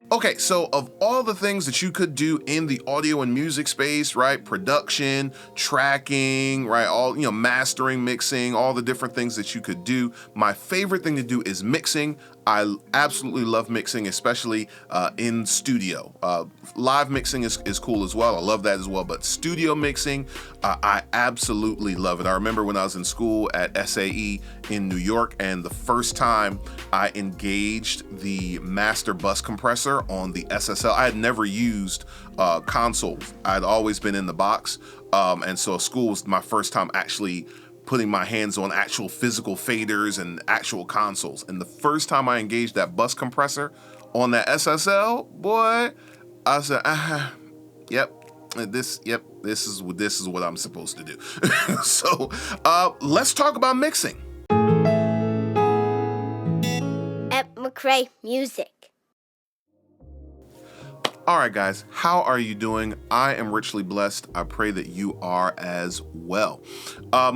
Okay, so of all the things that you could do in the audio and music space, right? Production, tracking, right? All, mastering, mixing, all the different things that you could do. My favorite thing to do is mixing. I absolutely love mixing, especially in studio. Live mixing is cool as well. I love that as well. But studio mixing, I absolutely love it. I remember when I was in school at SAE in New York, and the first time I engaged the master bus compressor on the SSL, I had never used consoles. I'd always been in the box. And so school was my first time actually putting my hands on actual physical faders and actual consoles. And the first time I engaged that bus compressor on that SSL, boy, I said, yep, this is what I'm supposed to do. So let's talk about mixing. At McCray Music. All right, guys, how are you doing? I am richly blessed. I pray that you are as well.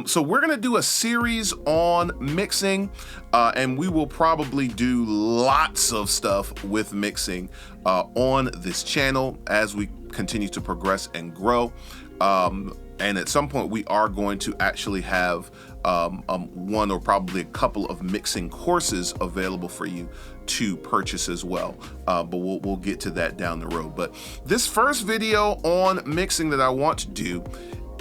So we're going to do a series on mixing, and we will probably do lots of stuff with mixing on this channel as we continue to progress and grow. And at some point, we are going to actually have one or probably a couple of mixing courses available for you to purchase as well. But we'll get to that down the road. But this first video on mixing that I want to do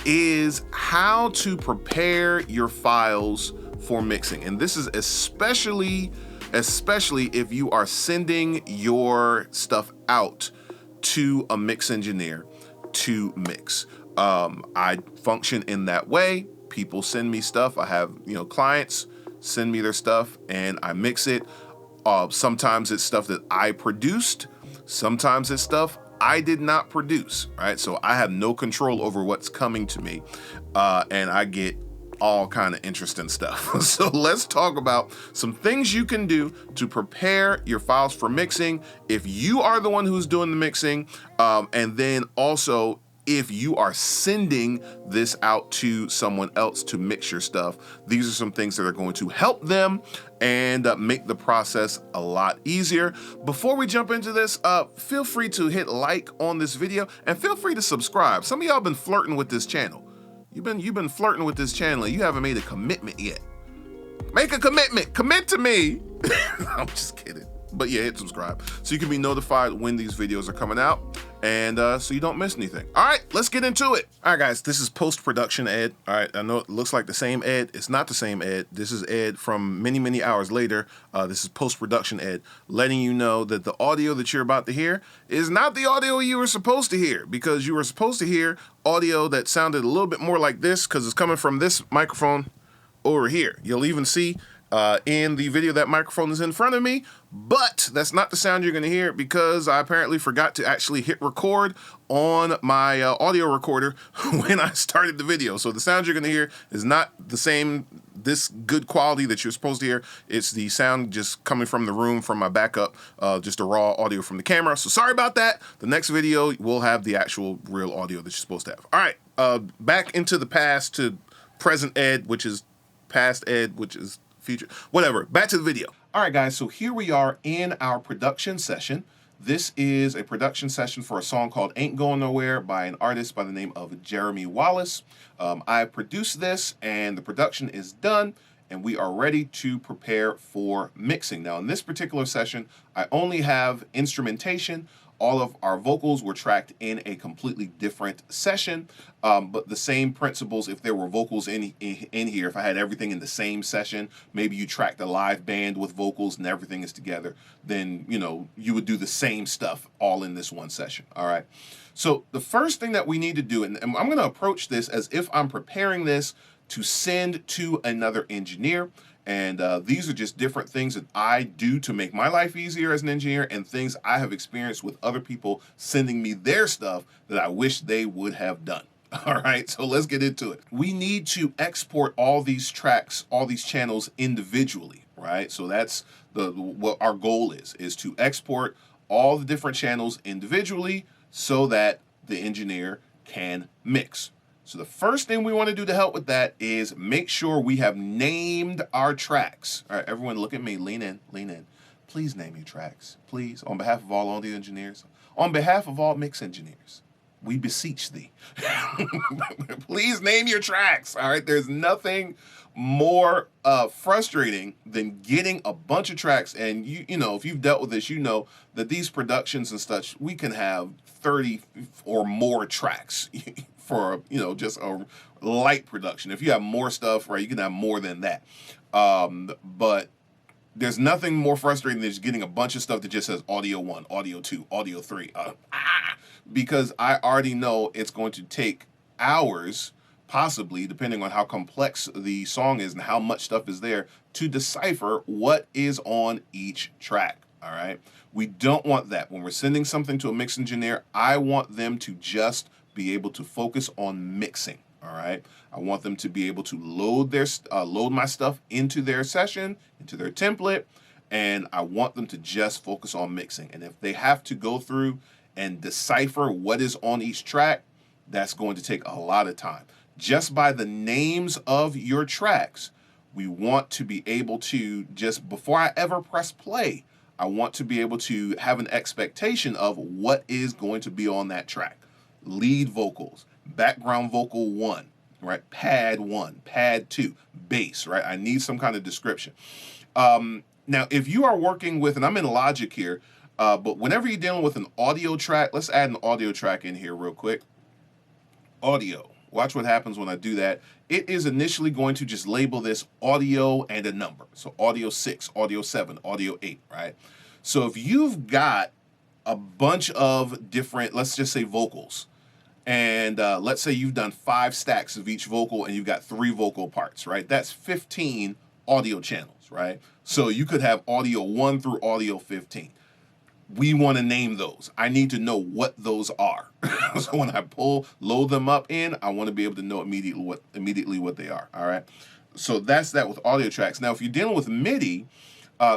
is how to prepare your files for mixing. And this is especially if you are sending your stuff out to a mix engineer to mix. I function in that way. People send me stuff. I have, clients send me their stuff and I mix it. Sometimes it's stuff that I produced. Sometimes it's stuff I did not produce, right? So I have no control over what's coming to me. And I get all kind of interesting stuff. So let's talk about some things you can do to prepare your files for mixing if you are the one who's doing the mixing. And then also, if you are sending this out to someone else to mix your stuff, these are some things that are going to help them and make the process a lot easier. Before we jump into this, feel free to hit like on this video and feel free to subscribe. Some of y'all been flirting with this channel. You've been flirting with this channel and you haven't made a commitment yet. Make a commitment. Commit to me. I'm just kidding. But yeah, hit subscribe so you can be notified when these videos are coming out and so you don't miss anything. All right, let's get into it. All right, guys, this is post-production Ed. All right, I know it looks like the same Ed. It's not the same Ed. This is Ed from many, many hours later. This is post-production Ed, letting you know that the audio that you're about to hear is not the audio you were supposed to hear, because you were supposed to hear audio that sounded a little bit more like this because it's coming from this microphone over here. You'll even see in the video that microphone is in front of me, but that's not the sound you're going to hear because I apparently forgot to actually hit record on my audio recorder when I started the video. So the sound you're going to hear is not the same, this good quality that you're supposed to hear. It's the sound just coming from the room, from my backup, just a raw audio from the camera. So sorry about that. The next video will have the actual real audio that you're supposed to have. All right, back into the past to present Ed, which is past Ed, which is future, whatever. Back to the video. All right, guys, so here we are in our production session. This is a production session for a song called Ain't Going Nowhere by an artist by the name of Jeremy Wallace. I produced this and the production is done and we are ready to prepare for mixing. Now, in this particular session, I only have instrumentation. All of our vocals were tracked in a completely different session, but the same principles. If there were vocals in here, if I had everything in the same session, maybe you tracked a live band with vocals and everything is together, then you would do the same stuff all in this one session. All right. So the first thing that we need to do, and I'm going to approach this as if I'm preparing this to send to another engineer. And these are just different things that I do to make my life easier as an engineer and things I have experienced with other people sending me their stuff that I wish they would have done. All right, so let's get into it. We need to export all these tracks, all these channels individually, right? So that's what our goal is to export all the different channels individually so that the engineer can mix. So the first thing we want to do to help with that is make sure we have named our tracks. All right, everyone look at me, lean in. please name your tracks. Please, on behalf of all audio engineers, on behalf of all mix engineers, we beseech thee. Please name your tracks. All right. There's nothing more frustrating than getting a bunch of tracks. And you know, if you've dealt with this, you know that these productions and such, we can have 30 or more tracks for, you know, just a light production. If you have more stuff, right, you can have more than that. But there's nothing more frustrating than just getting a bunch of stuff that just says audio 1, audio 2, audio 3. Because I already know it's going to take hours, possibly, depending on how complex the song is and how much stuff is there, to decipher what is on each track. All right. We don't want that. When we're sending something to a mix engineer, I want them to just be able to focus on mixing. All right. I want them to be able to load my stuff into their session, into their template, and I want them to just focus on mixing. And if they have to go through and decipher what is on each track, that's going to take a lot of time. Just by the names of your tracks, we want to be able to, just before I ever press play, I want to be able to have an expectation of what is going to be on that track. Lead vocals, background vocal 1, right? Pad 1, pad 2, bass, right? I need some kind of description. Now, if you are working with, and I'm in Logic here, but whenever you're dealing with an audio track, let's add an audio track in here real quick. Audio. Watch what happens when I do that. It is initially going to just label this audio and a number. So audio 6, audio 7, audio 8, right? So if you've got a bunch of different, let's just say vocals, and let's say you've done 5 stacks of each vocal and you've got 3 vocal parts, right? That's 15 audio channels, right? So you could have audio 1 through audio 15. We want to name those. I need to know what those are. So when I load them up in, I want to be able to know immediately what they are. All right. So that's that with audio tracks. Now, if you're dealing with MIDI,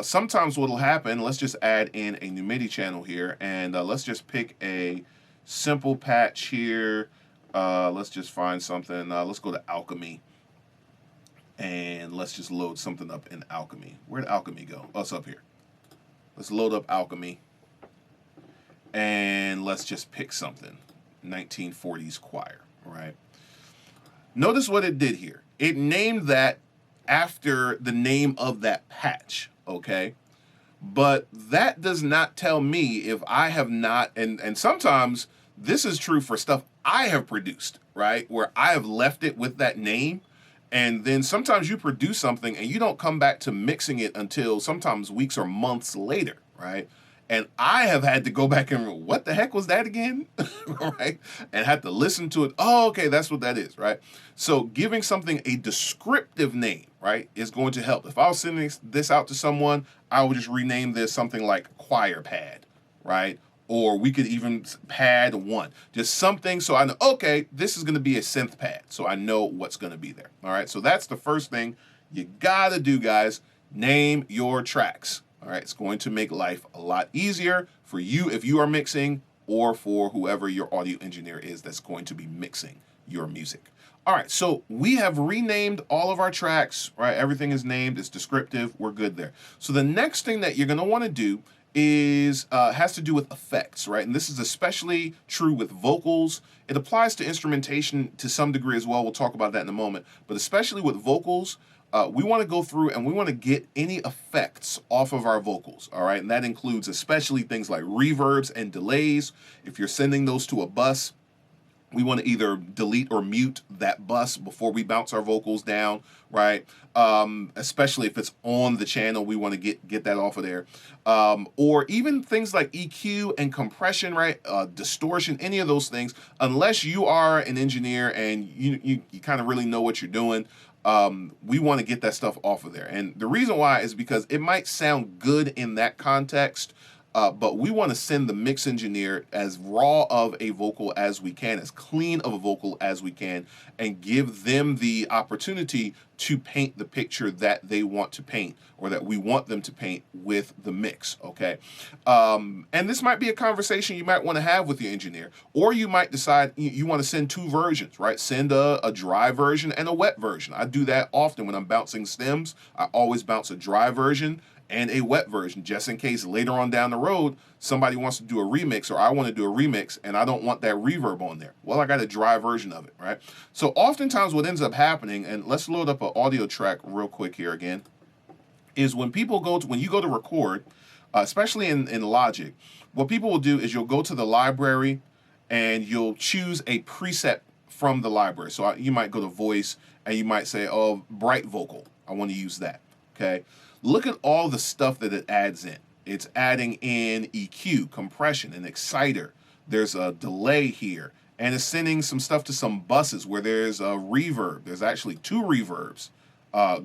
sometimes what'll happen, let's just add in a new MIDI channel here, and let's just pick a simple patch here. Let's just find something. Let's go to Alchemy, and let's just load something up in Alchemy. Where'd Alchemy go? Oh, it's up here. Let's load up Alchemy. And let's just pick something. 1940s choir, right? Notice what it did here. It named that after the name of that patch, okay? But that does not tell me if I have not, and sometimes this is true for stuff I have produced, right? Where I have left it with that name. And then sometimes you produce something and you don't come back to mixing it until sometimes weeks or months later, right? And I have had to go back and, what the heck was that again? Right? And had to listen to it. Oh, okay, that's what that is, right? So giving something a descriptive name, right, is going to help. If I was sending this out to someone, I would just rename this something like choir pad, right? Or we could even pad 1. Just something so I know, okay, this is going to be a synth pad. So I know what's going to be there. All right, so that's the first thing you got to do, guys. Name your tracks. All right, it's going to make life a lot easier for you if you are mixing, or for whoever your audio engineer is that's going to be mixing your music. All right, so we have renamed all of our tracks, right? Everything is named, it's descriptive, we're good there. So the next thing that you're going to want to do is has to do with effects, right? And this is especially true with vocals. It applies to instrumentation to some degree as well. We'll talk about that in a moment. But especially with vocals, we want to go through and we want to get any effects off of our vocals, all right? And that includes especially things like reverbs and delays. If you're sending those to a bus, we want to either delete or mute that bus before we bounce our vocals down, right? Especially if it's on the channel, we want to get that off of there. Or even things like EQ and compression, right? Distortion, any of those things, unless you are an engineer and you kind of really know what you're doing, we want to get that stuff off of there. And the reason why is because it might sound good in that context, but we want to send the mix engineer as raw of a vocal as we can, as clean of a vocal as we can, and give them the opportunity to paint the picture that they want to paint, or that we want them to paint with the mix, okay? And this might be a conversation you might want to have with your engineer, or you might decide you want to send 2 versions, right? Send a dry version and a wet version. I do that often when I'm bouncing stems. I always bounce a dry version, and a wet version, just in case later on down the road somebody wants to do a remix, or I want to do a remix and I don't want that reverb on there. Well, I got a dry version of it, right? So oftentimes what ends up happening, and let's load up an audio track real quick here again, is when you go to record, especially in Logic, what people will do is you'll go to the library and you'll choose a preset from the library. So you might go to voice and you might say, oh, bright vocal, I want to use that, okay? Look at all the stuff that it adds in. It's adding in EQ, compression, an exciter. There's a delay here. And it's sending some stuff to some buses where there's a reverb. There's actually 2 reverbs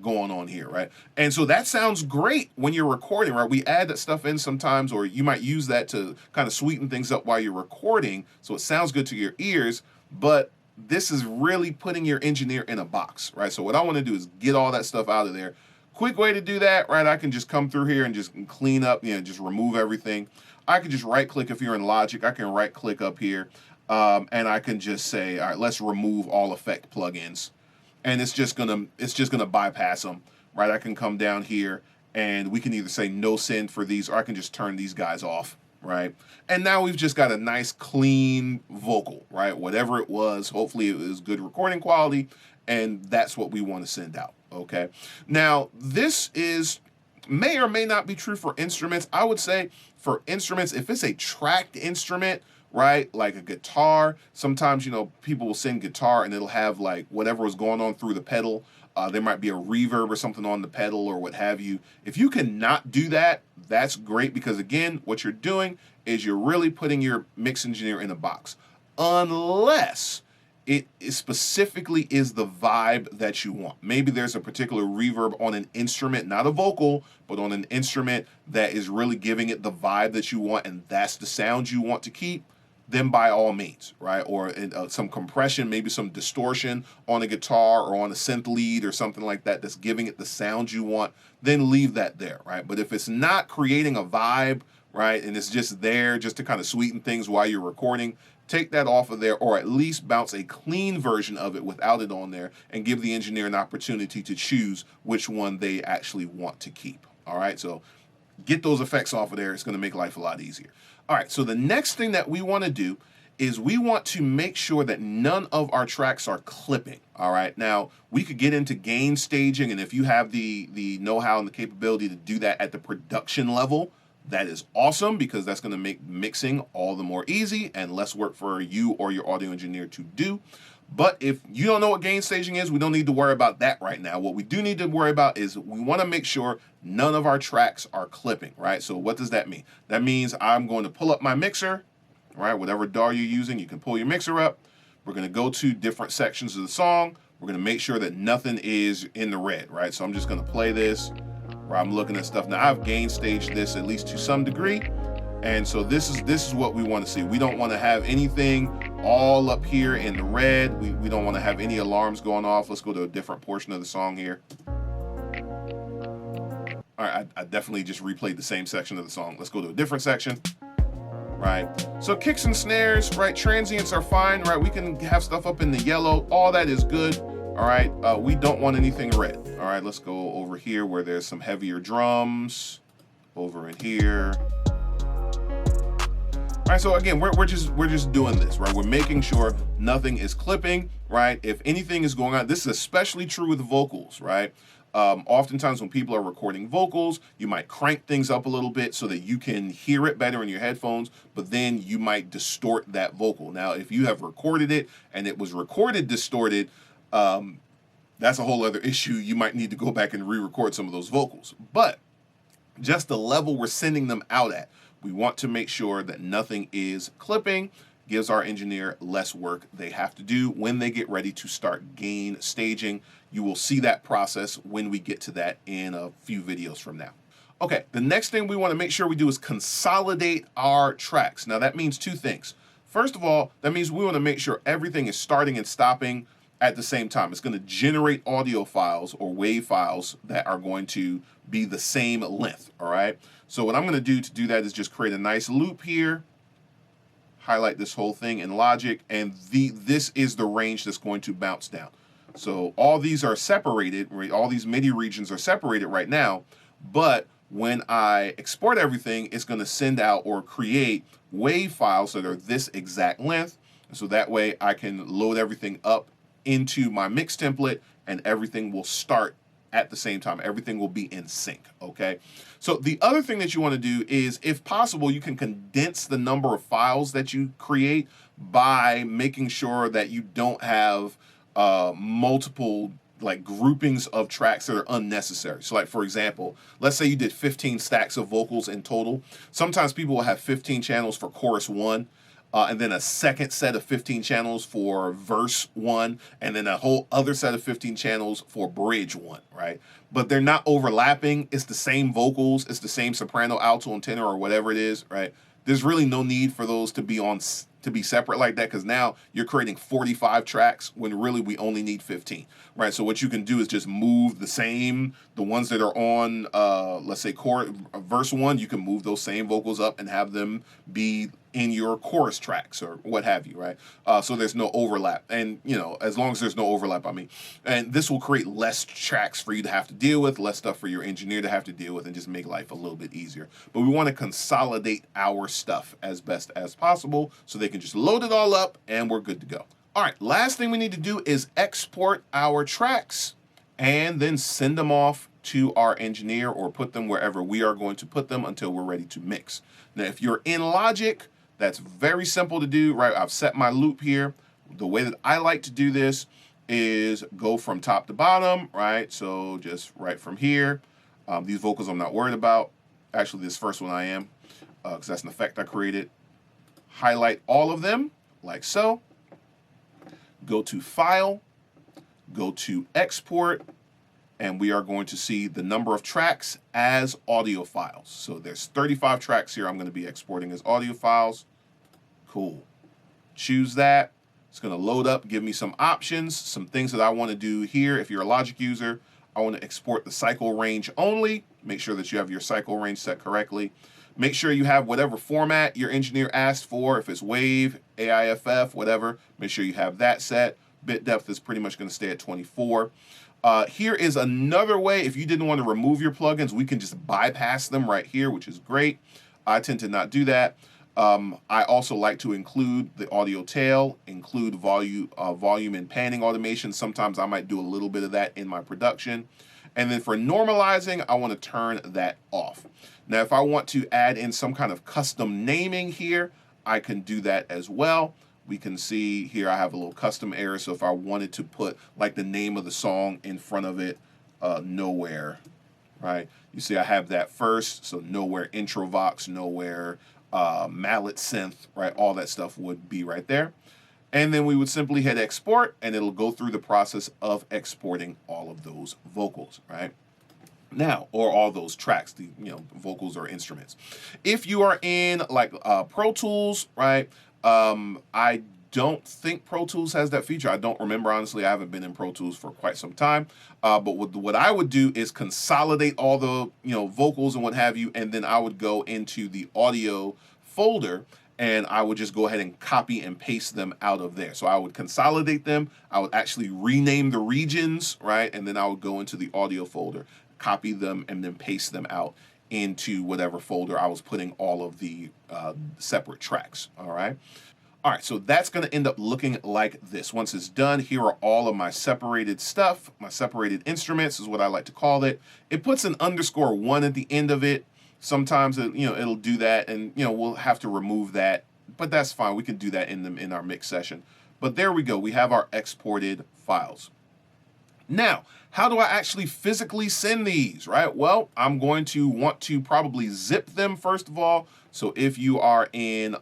going on here, right? And so that sounds great when you're recording, right? We add that stuff in sometimes, or you might use that to kind of sweeten things up while you're recording, so it sounds good to your ears, but this is really putting your engineer in a box, right? So what I want to do is get all that stuff out of there. Quick way to do that, right? I can just come through here and just clean up, just remove everything. I can just right click if you're in Logic. I can right click up here and I can just say, all right, let's remove all effect plugins. And it's just gonna bypass them, right? I can come down here and we can either say no send for these, or I can just turn these guys off, right? And now we've just got a nice clean vocal, right? Whatever it was, hopefully it was good recording quality, and that's what we want to send out, okay? Now, this may or may not be true for instruments. I would say for instruments, if it's a tracked instrument, right, like a guitar, sometimes, people will send guitar and it'll have like whatever was going on through the pedal. There might be a reverb or something on the pedal or what have you. If you cannot do that, that's great, because again, what you're doing is you're really putting your mix engineer in a box. Unless it specifically is the vibe that you want. Maybe there's a particular reverb on an instrument, not a vocal, but on an instrument that is really giving it the vibe that you want, and that's the sound you want to keep. Then by all means, right? Or some compression, maybe some distortion on a guitar or on a synth lead or something like that that's giving it the sound you want, then leave that there, right? But if it's not creating a vibe, right, and it's just there just to kind of sweeten things while you're recording, take that off of there, or at least bounce a clean version of it without it on there, and give the engineer an opportunity to choose which one they actually want to keep, all right? So get those effects off of there. It's going to make life a lot easier. All right, so the next thing that we want to do is we want to make sure that none of our tracks are clipping, all right? Now, we could get into gain staging, and if you have the know-how and the capability to do that at the production level, that is awesome, because that's going to make mixing all the more easy and less work for you or your audio engineer to do. But if you don't know what gain staging is, we don't need to worry about that right now. What we do need to worry about is we want to make sure none of our tracks are clipping, right? So what does that mean? That means I'm going to pull up my mixer, right? Whatever DAW you're using, you can pull your mixer up. We're going to go to different sections of the song. We're going to make sure that nothing is in the red, right? So I'm just going to play this where I'm looking at stuff. Now, I've gain staged this at least to some degree. And so this is what we want to see. We don't want to have anything all up here in the red. We don't want to have any alarms going off. Let's go to a different portion of the song here. All right, I definitely just replayed the same section of the song. Let's go to a different section. Right, so kicks and snares, right, transients are fine, right? We can have stuff up in the yellow. All that is good. All right, we don't want anything red. All right, let's go over here where there's some heavier drums. Over in here. All right, so again, we're just doing this, right? We're making sure nothing is clipping, right? If anything is going on, this is especially true with vocals, right? Oftentimes when people are recording vocals, you might crank things up a little bit so that you can hear it better in your headphones, but then you might distort that vocal. Now, if you have recorded it and it was recorded distorted, that's a whole other issue. You might need to go back and re-record some of those vocals. But just the level we're sending them out at, we want to make sure that nothing is clipping. Gives our engineer less work they have to do when they get ready to start gain staging. You will see that process when we get to that in a few videos from now. Okay, the next thing we want to make sure we do is consolidate our tracks. Now that means two things. First of all, that means we want to make sure everything is starting and stopping at the same time. It's going to generate audio files or wave files that are going to be the same length, all right? So what I'm going to do that is just create a nice loop here, highlight this whole thing in Logic, and this is the range that's going to bounce down. So all these are separated, right? All these MIDI regions are separated right now, but when I export everything, it's going to send out or create WAV files that are this exact length. And so that way I can load everything up into my mix template and everything will start at the same time. Everything will be in sync, okay? So the other thing that you want to do is, if possible, you can condense the number of files that you create by making sure that you don't have multiple like groupings of tracks that are unnecessary. So like, for example, let's say you did 15 stacks of vocals in total. Sometimes people will have 15 channels for chorus 1, and then a second set of 15 channels for verse 1, and then a whole other set of 15 channels for bridge 1, right? But they're not overlapping. It's the same vocals. It's the same soprano, alto, and tenor, or whatever it is, right? There's really no need for those to be separate like that, because now you're creating 45 tracks when really we only need 15, right? So what you can do is just move the ones that are on, let's say verse 1, you can move those same vocals up and have them be in your chorus tracks or what have you, right? So there's no overlap. And, as long as there's no overlap, and this will create less tracks for you to have to deal with, less stuff for your engineer to have to deal with, and just make life a little bit easier. But we want to consolidate our stuff as best as possible so they can just load it all up and we're good to go. All right, last thing we need to do is export our tracks and then send them off to our engineer or put them wherever we are going to put them until we're ready to mix. Now, if you're in Logic, that's very simple to do, right? I've set my loop here. The way that I like to do this is go from top to bottom, right? So just right from here. These vocals I'm not worried about. Actually, this first one I am, because that's an effect I created. Highlight all of them, like so. Go to File, go to Export, and we are going to see the number of tracks as audio files. So there's 35 tracks here I'm going to be exporting as audio files. Cool. Choose that. It's going to load up, give me some options, some things that I want to do here. If you're a Logic user, I want to export the cycle range only. Make sure that you have your cycle range set correctly. Make sure you have whatever format your engineer asked for. If it's WAV, AIFF, whatever, make sure you have that set. Bit depth is pretty much going to stay at 24. Here is another way. If you didn't want to remove your plugins, we can just bypass them right here, which is great. I tend to not do that. I also like to include the audio tail, include volume and panning automation. Sometimes I might do a little bit of that in my production. And then for normalizing, I want to turn that off. Now, if I want to add in some kind of custom naming here, I can do that as well. We can see here I have a little custom area. So if I wanted to put like the name of the song in front of it, Nowhere, right? You see I have that first. So Nowhere, intro vox, Nowhere, mallet synth, right? All that stuff would be right there. And then we would simply hit export and it'll go through the process of exporting all of those vocals, right? Now, or all those tracks, the vocals or instruments. If you are in like Pro Tools, right? I don't think Pro Tools has that feature. I don't remember, honestly. I haven't been in Pro Tools for quite some time. But what I would do is consolidate all the vocals and what have you, and then I would go into the audio folder and I would just go ahead and copy and paste them out of there. So I would consolidate them. I would actually rename the regions, right? And then I would go into the audio folder, copy them, and then paste them out into whatever folder I was putting all of the separate tracks, all right? All right, so that's going to end up looking like this. Once it's done, here are all of my separated stuff. My separated instruments is what I like to call it. It puts an _1 at the end of it. Sometimes it'll do that, and we'll have to remove that, but that's fine. We can do that in our mix session. But there we go. We have our exported files. Now, how do I actually physically send these, right? Well, I'm going to want to probably zip them first of all. So if you are in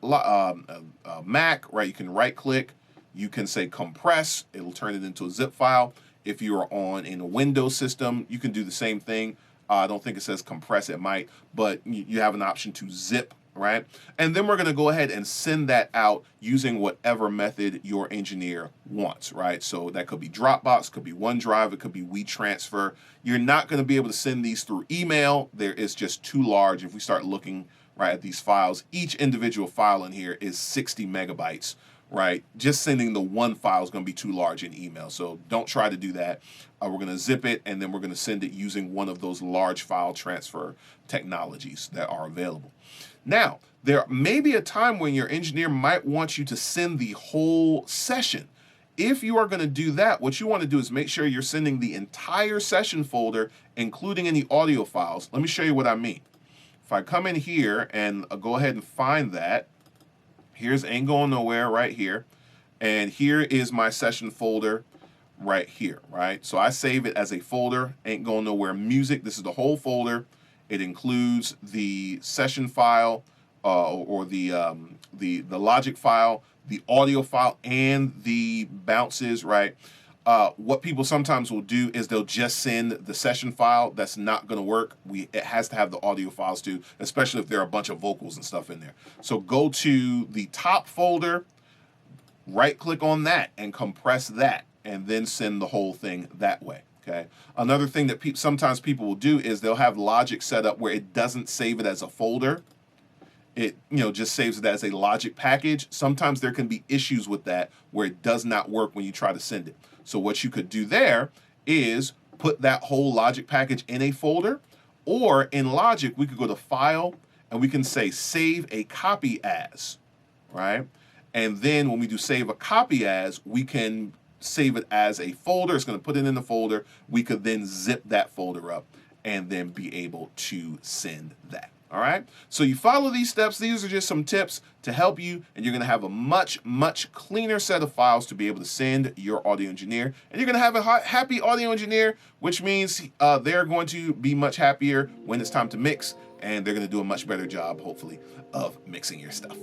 Mac, right, you can right click, you can say compress, it'll turn it into a zip file. If you are in a Windows system, you can do the same thing. I don't think it says compress, it might, but you have an option to zip, right? And then we're going to go ahead and send that out using whatever method your engineer wants, right? So that could be Dropbox, could be OneDrive, it could be WeTransfer. You're not going to be able to send these through email. There is just too large. If we start looking right at these files, each individual file in here is 60 megabytes, right? Just sending the one file is going to be too large in email. So don't try to do that. We're going to zip it, and then we're going to send it using one of those large file transfer technologies that are available. Now, there may be a time when your engineer might want you to send the whole session. If you are going to do that, what you want to do is make sure you're sending the entire session folder, including any audio files. Let me show you what I mean. If I come in here and go ahead and find that, here's Ain't Going Nowhere right here. And here is my session folder right here, right? So I save it as a folder, Ain't Going Nowhere Music. This is the whole folder. It includes the session file or the logic file, the audio file, and the bounces, right? What people sometimes will do is they'll just send the session file. That's not going to work. It has to have the audio files too, especially if there are a bunch of vocals and stuff in there. So go to the top folder, right-click on that, and compress that, and then send the whole thing that way. Okay. Another thing that sometimes people will do is they'll have Logic set up where it doesn't save it as a folder. It just saves it as a Logic package. Sometimes there can be issues with that where it does not work when you try to send it. So what you could do there is put that whole Logic package in a folder, or in Logic we could go to File and we can say Save a Copy As, right? And then when we do Save a Copy As, we can save it as a folder. It's going to put it in the folder. We could then zip that folder up and then be able to send that. All right. So you follow these steps. These are just some tips to help you, and you're going to have a much, much cleaner set of files to be able to send your audio engineer. And you're going to have a happy audio engineer, which means they're going to be much happier when it's time to mix, and they're going to do a much better job, hopefully, of mixing your stuff.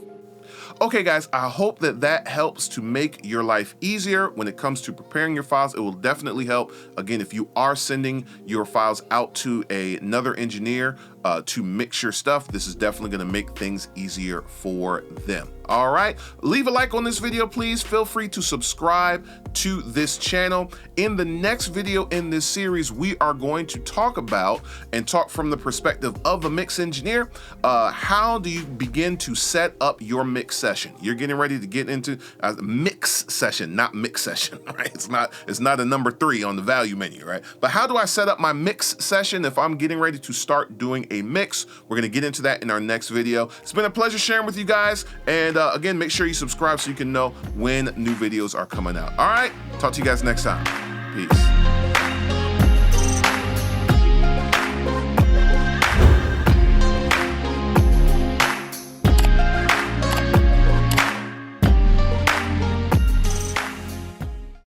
Okay, guys, I hope that helps to make your life easier when it comes to preparing your files. It will definitely help. Again, if you are sending your files out to another engineer to mix your stuff, this is definitely going to make things easier for them. All right, leave a like on this video, please. Feel free to subscribe to this channel. In the next video in this series, we are going to talk from the perspective of a mix engineer, how do you begin to set up your mix session? You're getting ready to get into a mix session, not mix session, right? It's not a number 3 on the value menu, right? But how do I set up my mix session if I'm getting ready to start doing a mix? We're gonna get into that in our next video. It's been a pleasure sharing with you guys. And again, make sure you subscribe so you can know when new videos are coming out. All right, talk to you guys next time. Peace.